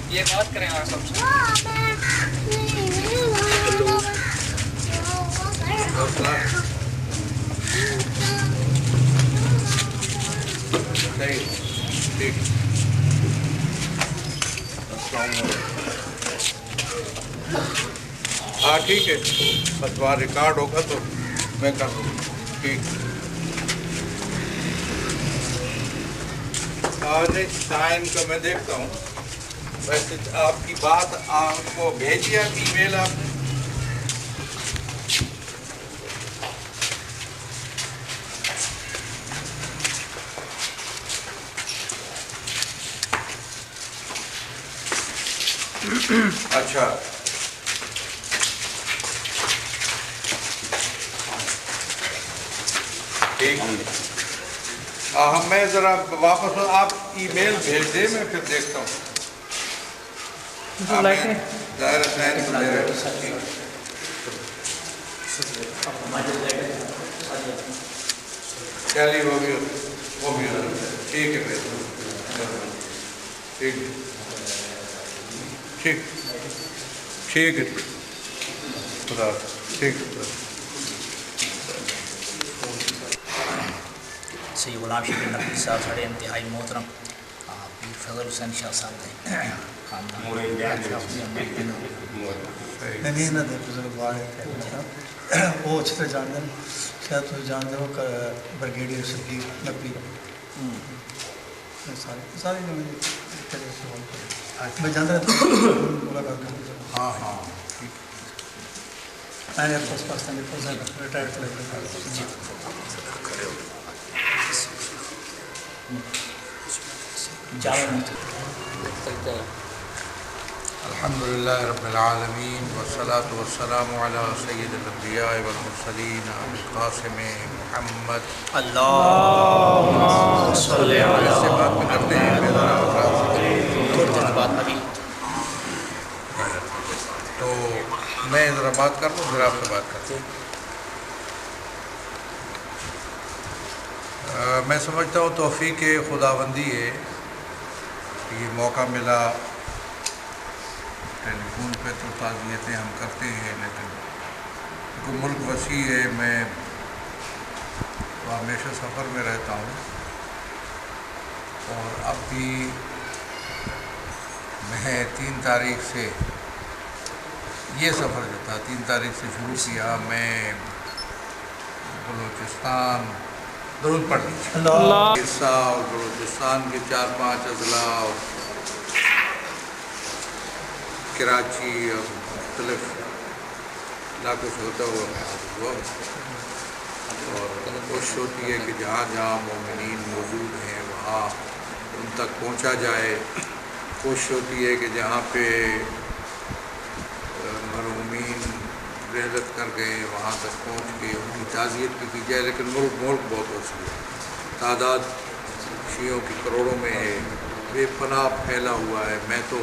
یہ بات کریں آپ سب سے. ہاں ٹھیک ہے، بس وہاں ریکارڈ ہوگا تو میں کر دوں. ٹھیک. آج سائن کا میں دیکھتا ہوں. ویسے آپ کی بات آپ کو بھیجی آپ ای میل آپ نے؟ اچھا ٹھیک. میں ذرا واپس آپ ای میل بھیج دیں، میں پھر دیکھتا ہوں. ظاہر سائن تو میرے چلیے وہ بھی ٹھیک ہے. ٹھیک ٹھیک ٹھیک ہے. خدا ٹھیک ہے. سید غلام شبیر نقوی صاحب ساڑھے انتہائی محترم پیر فضل حسین شاہ صاحب نے وہ اچھی طرح جانتے ہیں. شاید تو جانتے ہو بریگیڈیئر صدیق نقوی سارے میں جانتا رہتا ہوں ملاقات کرتا ہوں. ہاں ہاں میں نے پاکستان ریٹائرڈ الحمد للہ رب العالمین والصلاة والسلام علی سید الانبیاء والمرسلین ابی القاسم محمد. اللہ صلی علی سے بات میں کرتے ہیں تو میں ذرا بات کر لوں، ذرا آپ سے بات کرتے ہیں. میں سمجھتا ہوں توفیق خداوندی ہے. یہ موقع ملا، ٹیلی فون پہ تو تعزیتیں ہم کرتے ہیں، لیکن کیونکہ ملک وسیع ہے، میں ہمیشہ سفر میں رہتا ہوں اور اب بھی میں 3 تاریخ سے یہ سفر جو تھا 3 تاریخ سے شروع کیا. میں بلوچستان درود پڑھ لیجیے حصہ اور بلوچستان کے 4-5 اضلاع اور کراچی اور مختلف علاقوں سے ہوتا ہوا میں حاضر ہوا. اور کوشش ہوتی ہے کہ جہاں جہاں مومنین موجود ہیں وہاں ان تک پہنچا جائے. کوشش ہوتی ہے کہ جہاں پہ مرحومین رحلت کر گئے وہاں تک پہنچ کے ان کی تعزیت بھی کی جائے. لیکن ملک بہت وسیع ہے، تعداد شیعوں کی کروڑوں میں ہے، بے پناہ پھیلا ہوا ہے. میں تو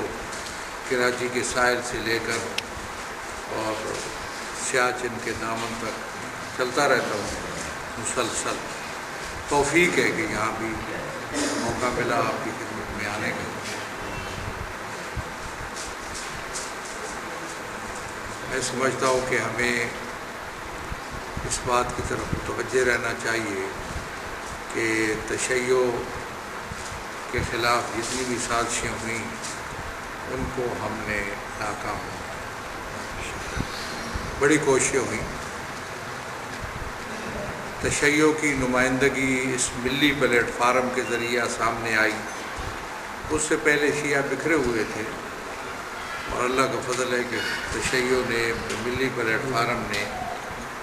کراچی کے ساحل سے لے کر اور سیاچن کے دامن تک چلتا رہتا ہوں مسلسل. توفیق ہے کہ یہاں بھی موقع ملا آپ کی خدمت میں آنے کا. میں سمجھتا ہوں کہ ہمیں اس بات کی طرف متوجہ رہنا چاہیے کہ تشیع کے خلاف جتنی بھی سازشیں ہوئیں ان کو ہم نے ناکام بڑی کوششیں ہوئیں. تشیع کی نمائندگی اس ملی پلیٹ فارم کے ذریعہ سامنے آئی. اس سے پہلے شیعہ بکھرے ہوئے تھے اور اللہ کا فضل ہے کہ تشیع نے ملی پلیٹ فارم نے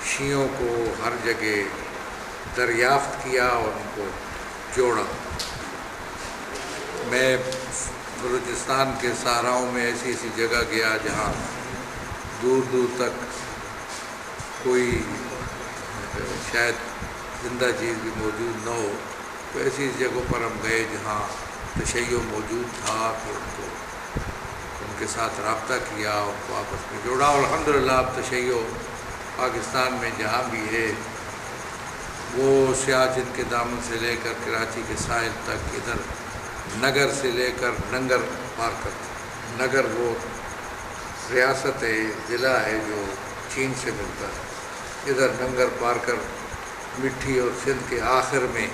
شیعوں کو ہر جگہ دریافت کیا اور ان کو جوڑا. میں بلوچستان کے صحراؤں میں ایسی جگہ گیا جہاں دور دور تک کوئی شاید زندہ چیز بھی موجود نہ ہو، تو ایسی جگہوں پر ہم گئے جہاں تشیع موجود تھا، پھر ان کے ساتھ رابطہ کیا، ان کو آپس میں جوڑا، اور الحمدللہ اب تشیع پاکستان میں جہاں بھی ہے وہ سیاچن کے دامن سے لے کر کراچی کے ساحل تک، ادھر نگر سے لے کر ننگر پار کر، نگر وہ ریاست ہے، ضلع ہے جو چین سے ملتا ہے، ادھر ننگر پار کر مٹھی اور سندھ کے آخر میں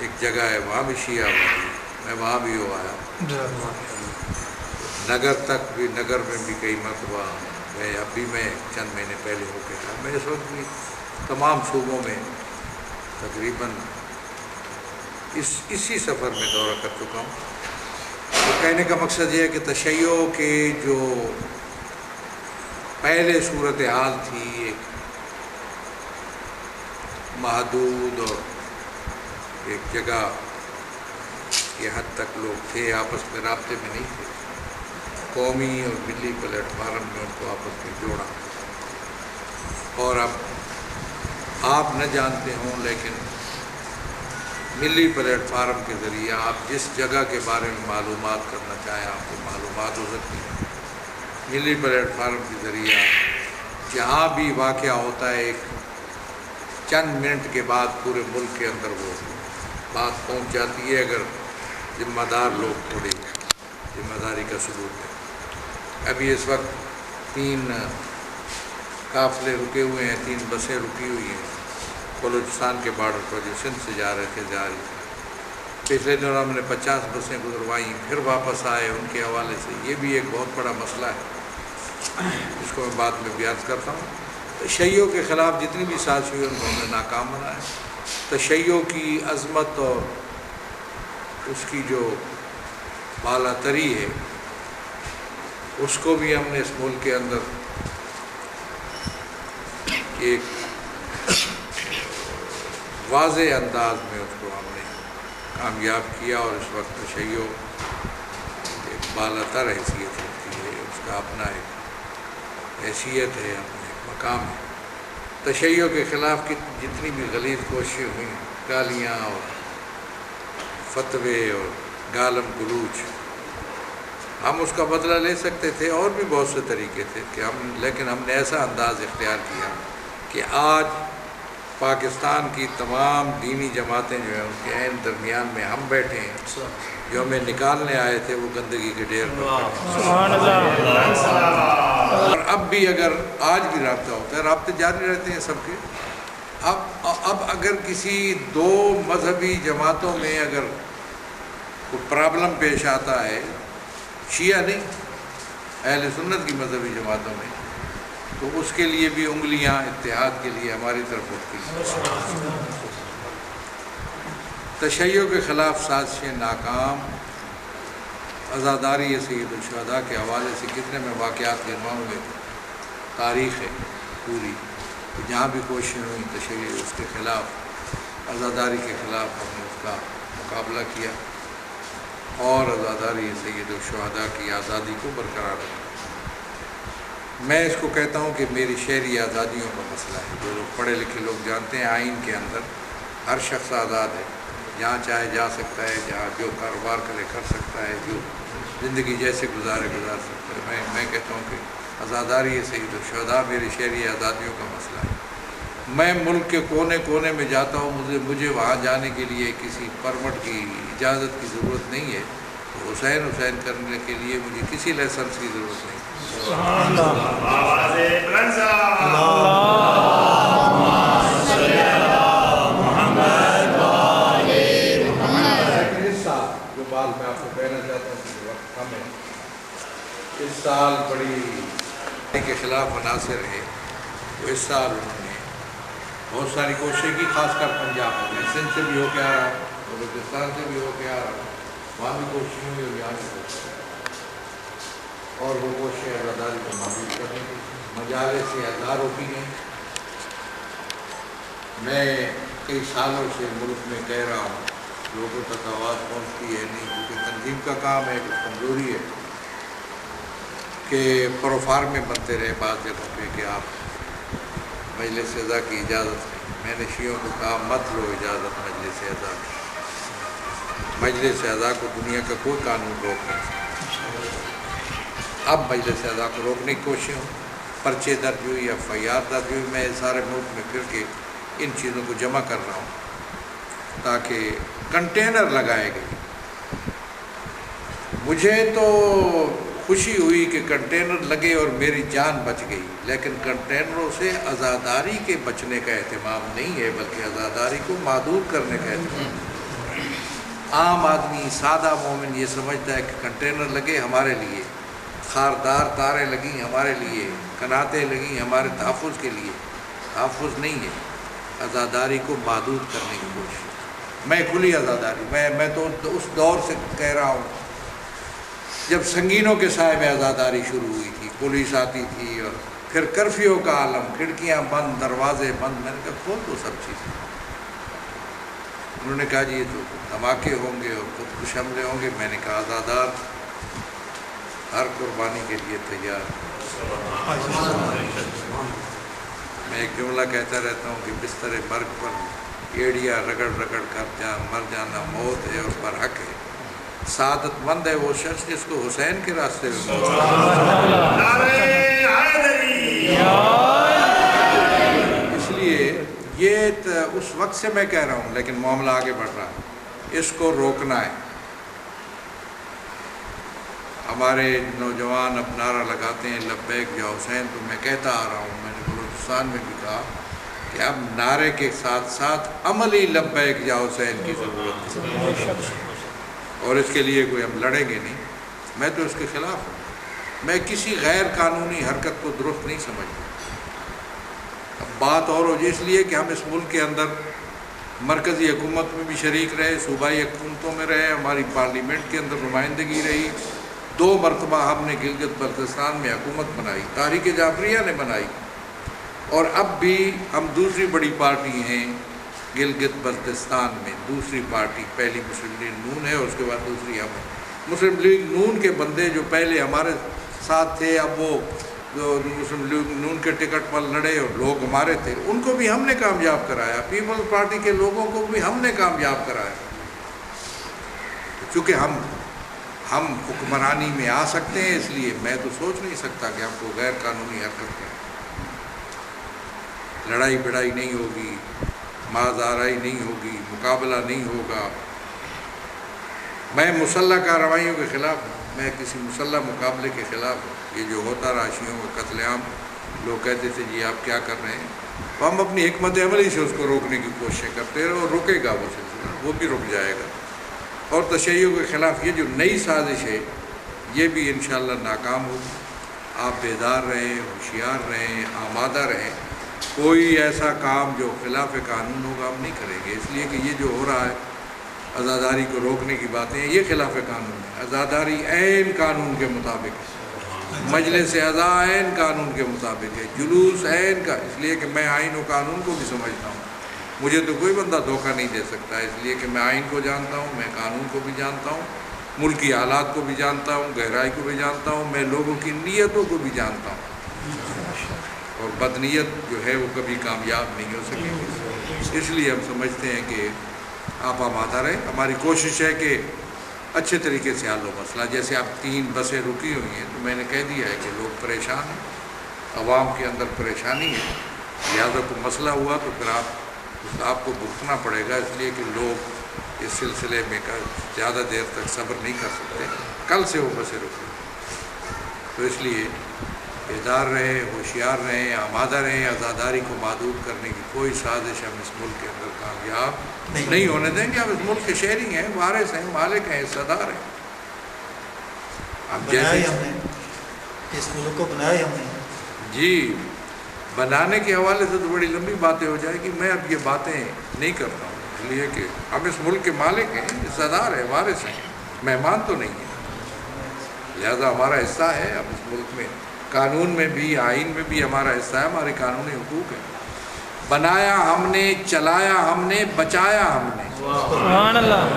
ایک جگہ ہے، وہاں بھی شیعہ آبادی، میں وہاں بھی ہو آیا، نگر تک بھی، نگر میں بھی کئی مرتبہ میں، اب بھی میں چند مہینے پہلے ہو کے تھا، میں اس وقت بھی تمام صوبوں میں تقریباً اسی سفر میں دورہ کر چکا ہوں۔ تو کہنے کا مقصد یہ ہے کہ تشیع کے جو پہلے صورتحال تھی، ایک محدود اور ایک جگہ کے حد تک لوگ تھے، آپس میں رابطے میں نہیں تھے، قومی اور ملی پلیٹ فارم میں ان کو آپس میں جوڑا، اور اب آپ نہ جانتے ہوں لیکن ملی پلیٹ فارم کے ذریعے آپ جس جگہ کے بارے میں معلومات کرنا چاہیں آپ کو معلومات ہو سکتی ہیں۔ ملی پلیٹ فارم کے ذریعے جہاں بھی واقعہ ہوتا ہے، ایک چند منٹ کے بعد پورے ملک کے اندر وہ بات پہنچ جاتی ہے، اگر ذمہ دار لوگ تھوڑی ذمہ داری کا ثبوت دیں۔ ابھی اس وقت 3 قافلے رکے ہوئے ہیں، 3 بسیں رکی ہوئی ہیں بلوچستان کے بارڈر پر، جو سندھ سے جا رہے تھے، جا رہی تھے۔ پچھلے دنوں ہم نے 50 بسیں گزروائیں، پھر واپس آئے، ان کے حوالے سے یہ بھی ایک بہت بڑا مسئلہ ہے، جس کو میں بعد میں بیان کرتا ہوں۔ تشیع کے خلاف جتنی بھی سازش ہوئی ان کو ہم نے ناکام بنایا۔ تشیع کی عظمت اور اس کی جو بالا تری ہے، اس کو بھی ہم نے اس ملک کے اندر ایک واضح انداز میں اس کو ہم نے کامیاب کیا، اور اس وقت تشیع ایک بالا تر حیثیت رکھتی ہے، اس کا اپنا ایک حیثیت ہے، اپنا ایک مقام ہے۔ تشیع کے خلاف کی جتنی بھی غلیظ کوششیں ہوئیں، گالیاں اور فتوے اور گالم گلوچ، ہم اس کا بدلہ لے سکتے تھے، اور بھی بہت سے طریقے تھے کہ لیکن ہم نے ایسا انداز اختیار کیا کہ آج پاکستان کی تمام دینی جماعتیں جو ہیں ان کے عین درمیان میں ہم بیٹھے ہیں، جو ہمیں نکالنے آئے تھے وہ گندگی کے ڈھیر پر اور اب بھی اگر آج بھی رابطہ ہوتا ہے، رابطے جاری رہتے ہیں سب کے۔ اب اگر کسی 2 مذہبی جماعتوں میں اگر کوئی پرابلم پیش آتا ہے، شیعہ نہیں، اہل سنت کی مذہبی جماعتوں میں، تو اس کے لیے بھی انگلیاں اتحاد کے لیے ہماری طرف اٹھتی ہیں۔ تشیع کے خلاف سازشیں ناکام، عزاداری سید الشہداء کے حوالے سے کتنے میں واقعات گنواؤں گے، تاریخ ہے پوری، جہاں بھی کوششیں ہوئیں تشیع اس کے خلاف، عزاداری کے خلاف ہم نے اس کا مقابلہ کیا، اور عزاداری سید الشہداء کی آزادی کو برقرار رکھا۔ میں اس کو کہتا ہوں کہ میری شہری آزادیوں کا مسئلہ ہے۔ جو لوگ پڑھے لکھے لوگ جانتے ہیں، آئین کے اندر ہر شخص آزاد ہے، جہاں چاہے جا سکتا ہے، جہاں جو کاروبار کرے کر سکتا ہے، جو زندگی جیسے گزار سکتا ہے۔ میں کہتا ہوں کہ عزاداری سید الشہداء میری شہری آزادیوں کا مسئلہ ہے۔ میں ملک کے کونے کونے میں جاتا ہوں، مجھے وہاں جانے کے لیے کسی پرمٹ کی اجازت کی ضرورت نہیں ہے، حسین کرنے کے لیے مجھے کسی لائسنس کی ضرورت نہیں۔ اس سال جو بات میں آپ کو کہنا چاہتا ہوں کہ وقت کم ہے، اس سال بڑی کے خلاف عناصر ہے، تو اس سال انہوں نے بہت ساری کوششیں کی، خاص کر پنجاب میں، سندھ سے بھی ہو کے آ رہا، بلوچستان سے بھی ہو کے آ رہا، وہاں بھی کوششیں ہوئی اور یہاں بھی کوششیں، اور وہ کوششیں عزاداری کو محدود کرنے کی، مجالس سے ہزار روکی گئیں۔ میں کئی سالوں سے ملک میں کہہ رہا ہوں، لوگوں تک آواز پہنچتی ہے نہیں، کیونکہ تنظیم کا کام ہے، کچھ کمزوری ہے کہ پروفارمے بنتے رہے بعض جگہوں پہ کہ آپ مجلس اعضا کی اجازت نہیں. میں نے شیعوں کو کہا مت لو اجازت مجلس اعضا کی. مجلس اعضا کو دنیا کا کوئی قانون روک نہیں سکتا. اب مجلس اعضا کو روکنے کی کوشش ہو, پرچے درج ہوئی, FIR درج ہوئی. میں سارے ملک میں پھر کے ان چیزوں کو جمع کر رہا ہوں تاکہ کنٹینر لگائے گئے. مجھے تو خوشی ہوئی کہ کنٹینر لگے اور میری جان بچ گئی, لیکن کنٹینروں سے عزاداری کے بچنے کا اہتمام نہیں ہے, بلکہ عزاداری کو محدود کرنے کا اہتمام ہے. عام آدمی, سادہ مومن یہ سمجھتا ہے کہ کنٹینر لگے ہمارے لیے, خاردار تاریں لگیں ہمارے لیے, کناتیں لگیں ہمارے تحفظ کے لیے. تحفظ نہیں ہے, عزاداری کو محدود کرنے کی کوشش. میں کھلی عزاداری, میں تو اس دور سے کہہ رہا ہوں جب سنگینوں کے سائے میں عزاداری شروع ہوئی تھی, پولیس آتی تھی اور پھر کرفیو کا عالم, کھڑکیاں بند, دروازے بند. میں نے کہا کھول دو سب چیزیں. انہوں نے کہا جی یہ تو دھماکے ہوں گے اور خود کش حملے ہوں گے. میں نے کہا عزادار ہر قربانی کے لیے تیار. میں ایک جملہ کہتا رہتا ہوں کہ بستر مرگ پر ایڑیاں رگڑ رگڑ کر مر جانا موت ہے اور برحق ہے. سعادت مند ہے وہ شخص جس کو حسین کے راستے میں موت. اس لیے یہ اس وقت سے میں کہہ رہا ہوں, لیکن معاملہ آگے بڑھ رہا ہے. اس کو روکنا ہے. ہمارے نوجوان اب نعرہ لگاتے ہیں لبیک یا حسین, تو میں کہتا آ رہا ہوں, میں نے بلوچستان میں بھی کہا کہ اب نعرے کے ساتھ ساتھ عملی لبیک یا حسین کی ضرورت ہے, اور اس کے لیے کوئی ہم لڑیں گے نہیں. میں تو اس کے خلاف ہوں. میں کسی غیر قانونی حرکت کو درست نہیں سمجھتا. اب بات اور ہو جائے, اس لیے کہ ہم اس ملک کے اندر مرکزی حکومت میں بھی شریک رہے, صوبائی حکومتوں میں رہے, ہماری پارلیمنٹ کے اندر نمائندگی رہی. 2 مرتبہ ہم نے گلگت بلتستان میں حکومت بنائی, تحریک جعفریہ نے بنائی, اور اب بھی ہم دوسری بڑی پارٹی ہیں گلگت بلتستان میں. دوسری پارٹی, پہلی مسلم لیگ نون ہے اور اس کے بعد دوسری ہم ہے. مسلم لیگ نون کے بندے جو پہلے ہمارے ساتھ تھے, اب وہ جو مسلم لیگ نون کے ٹکٹ پر لڑے اور لوگ ہمارے تھے, ان کو بھی ہم نے کامیاب کرایا. پیپلز پارٹی کے لوگوں کو بھی ہم نے کامیاب کرایا. چونکہ ہم حکمرانی میں آ سکتے ہیں, اس لیے میں تو سوچ نہیں سکتا کہ ہم کو غیر قانونی حرکت کریں. لڑائی بڑائی نہیں ہوگی, مازآرائی نہیں ہوگی, مقابلہ نہیں ہوگا. میں مسلح کارروائیوں کے خلاف ہوں, میں کسی مسلح مقابلے کے خلاف ہوں. یہ جو ہوتا رہا شیعوں کا قتل عام, لوگ کہتے تھے جی آپ کیا کر رہے ہیں, تو ہم اپنی حکمت عملی سے اس کو روکنے کی کوششیں کرتے رہے, اور رکے گا وہ سلسلہ, وہ بھی رک جائے گا. اور تشیع کے خلاف یہ جو نئی سازش ہے یہ بھی انشاءاللہ ناکام ہوگی. آپ بیدار رہیں, ہوشیار رہیں, آمادہ رہیں. کوئی ایسا کام جو خلاف قانون ہوگا ہم نہیں کریں گے. اس لیے کہ یہ جو ہو رہا ہے عزاداری کو روکنے کی باتیں, یہ خلاف قانون ہے. عزاداری عین قانون کے مطابق ہے, مجلس اعضا عین قانون کے مطابق ہے, جلوس عین کا. اس لیے کہ میں آئین و قانون کو بھی سمجھتا ہوں, مجھے تو کوئی بندہ دھوکہ نہیں دے سکتا. اس لیے کہ میں آئین کو جانتا ہوں, میں قانون کو بھی جانتا ہوں, ملکی حالات کو بھی جانتا ہوں, گہرائی کو بھی جانتا ہوں, میں لوگوں کی نیتوں کو بھی جانتا ہوں. اور بدنیت جو ہے وہ کبھی کامیاب نہیں ہو سکے گی. اس لیے ہم سمجھتے ہیں کہ آپ آمادہ رہیں. ہماری کوشش ہے کہ اچھے طریقے سے حل ہو مسئلہ. جیسے اب 3 بسیں رکی ہوئی ہیں, تو میں نے کہہ دیا ہے کہ لوگ پریشان ہیں, عوام کے اندر پریشانی ہے, لہٰذا کوئی مسئلہ ہوا تو پھر آپ کو بھگتنا پڑے گا. اس لیے کہ لوگ اس سلسلے میں زیادہ دیر تک صبر نہیں کر سکتے. کل سے وہ بسیں رکی, تو اس لیے بیدار رہیں, ہوشیار رہیں, آمادہ رہیں. عزاداری کو محدود کرنے کی کوئی سازش ہم اس ملک کے اندر کامیاب نہیں ہونے دیں گے. ہم اس ملک کے شہری ہیں, وارث ہیں, مالک ہیں, حصہ دار ہیں. اب بنایا ہی ہم نے, اس ملک کو بنایا ہی ہم نے. جی, بنانے کے حوالے سے تو بڑی لمبی باتیں ہو جائے گی. میں اب یہ باتیں نہیں کرتا ہوں, اس لیے کہ ہم اس ملک کے مالک ہیں, حصہ دار ہیں, وارث ہیں, مہمان تو نہیں ہیں. لہذا ہمارا حصہ ہے. اب اس ملک میں قانون میں بھی, آئین میں بھی ہمارا حصہ ہے, ہمارے قانونی حقوق ہیں. بنایا ہم نے, چلایا ہم نے, بچایا ہم نے. سبحان اللہ,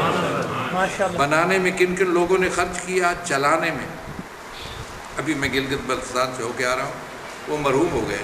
ماشاءاللہ. بنانے میں کن کن لوگوں نے خرچ کیا, چلانے میں. ابھی میں گلگت بلتستان سے ہو کے آ رہا ہوں, وہ مرحوم ہو گئے,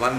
1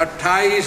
28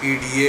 PDA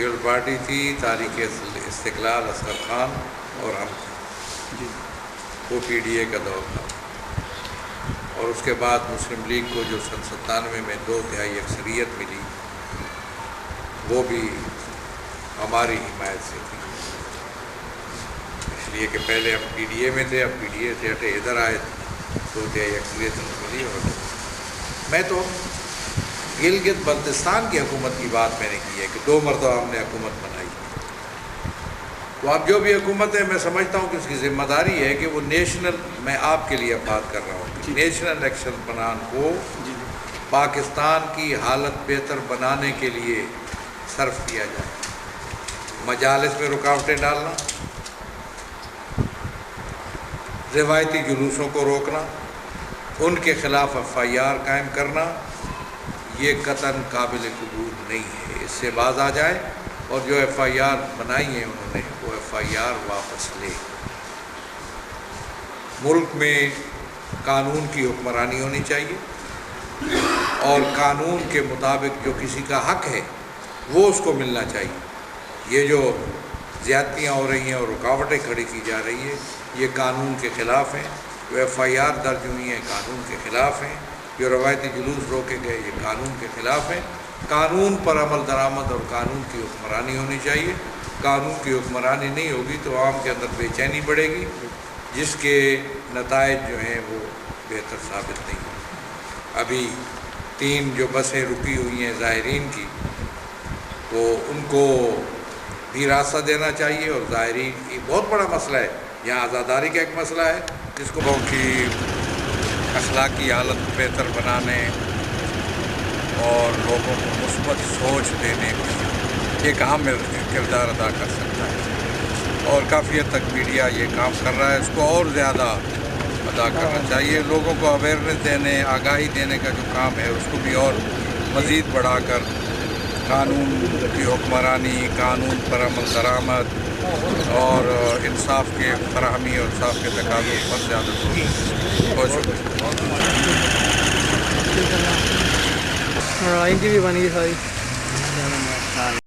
پیپل پارٹی تھی، تاریخ استقلال اصغر خان اور ہم تھے، وہ پی ڈی اے کا دور تھا، اور اس کے بعد مسلم لیگ کو جو سن 97 میں 2/3 اکثریت ملی وہ بھی ہماری حمایت سے تھی، اس لیے کہ پہلے ہم پی ڈی اے میں تھے، اب پی ڈی اے سے ہٹے ادھر آئے، 2/3 اکثریت ملی، اور میں تو گلگت بلتستان کی حکومت کی بات میں نے کی ہے کہ 2 مرتبہ ہم نے حکومت بنائی، تو اب جو بھی حکومت ہے میں سمجھتا ہوں کہ اس کی ذمہ داری ہے کہ وہ نیشنل، میں آپ کے لیے بات کر رہا ہوں، نیشنل ایکشن پلان کو پاکستان کی حالت بہتر بنانے کے لیے صرف کیا جائے، مجالس میں رکاوٹیں ڈالنا، روایتی جلوسوں کو روکنا، ان کے خلاف FIR قائم کرنا، یہ قطعاً قابل قبول نہیں ہے، اس سے باز آ جائے، اور جو FIR بنائی ہیں انہوں نے وہ FIR واپس لے۔ ملک میں قانون کی حکمرانی ہونی چاہیے، اور قانون کے مطابق جو کسی کا حق ہے وہ اس کو ملنا چاہیے۔ یہ جو زیادتیاں ہو رہی ہیں اور رکاوٹیں کھڑی کی جا رہی ہیں یہ قانون کے خلاف ہیں، جو FIR درج ہوئی ہیں قانون کے خلاف ہیں، جو روایتی جلوس روکے گئے یہ قانون کے خلاف ہیں۔ قانون پر عمل درآمد اور قانون کی حکمرانی ہونی چاہیے، قانون کی حکمرانی نہیں ہوگی تو عوام کے اندر بے چینی بڑھے گی، جس کے نتائج جو ہیں وہ بہتر ثابت نہیں ہوں۔ ابھی 3 جو بسیں رکی ہوئی ہیں زائرین کی، وہ ان کو بھی راستہ دینا چاہیے، اور زائرین کی بہت بڑا مسئلہ ہے، یہاں آزاداری کا ایک مسئلہ ہے جس کو لوگوں کی اخلاقی حالت بہتر بنانے اور لوگوں کو مثبت سوچ دینے میں ایک اہم کردار ادا کر سکتا ہے، اور کافی حد تک میڈیا یہ کام کر رہا ہے، اس کو اور زیادہ ادا کرنا چاہیے، لوگوں کو اویئرنیس دینے، آگاہی دینے کا جو کام ہے اس کو بھی اور مزید بڑھا کر قانون کی حکمرانی، قانون پر عمل درآمد اور انصاف کے فراہمی اور انصاف کے تقاضوں پر زیادہ بہت شکریہ۔ لڑائی کی بھی بنی ساری